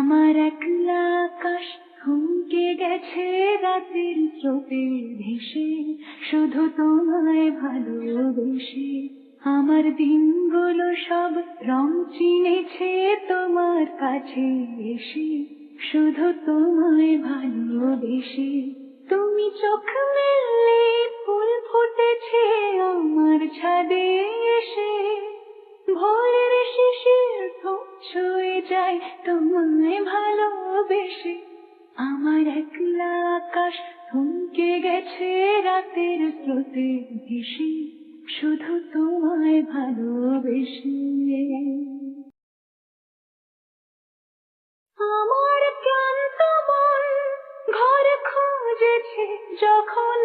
আমার একলা আকাশ থমকে গেছে রাতের স্রোতে ভেসে, শুধু তোমায় ভালোবেসে। আমার দিনগুলো সব রং চিনেছে তোমার কাছে এসে, শুধু তোমায় ভালোবেসে। তুমি চোখ মেললে ফুল ফুটেছে আমার ছাদে এসে, ভোরের শিশির ঠোঁট ছুঁয়ে যায় তোমায় ভালোবেসে। আমার একলা আকাশ থমকে গেছে রাতের স্রোতে ভেসে, শুধু তোমায় ভালোবেসে। আমার ক্লান্ত মন ঘর খুঁজেছে যখন,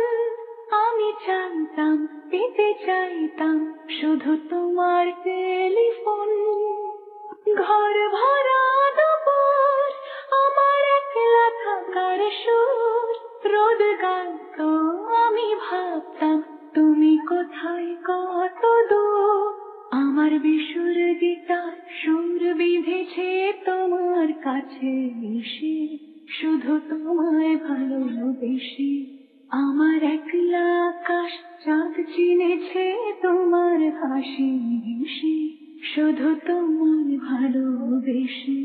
আমি জানতাম পেতে চাইতাম শুধু তোমার টেলিফোন। ঘর ভরা দুপুর, আমার একলা থাকার সুর, রোদ গাইতো আমি ভাবতাম তুমি কোথায় কত দূর। আমার বিশুর গীতার সুর বিঁধেছে তোমার কাছে এসে, শুধু তোমায় ভালোবেসে। আমার একলা আকাশ চাঁদ চিনেছে তোমার হাসি হেসে, শুধু তোমায় ভালোবেসে।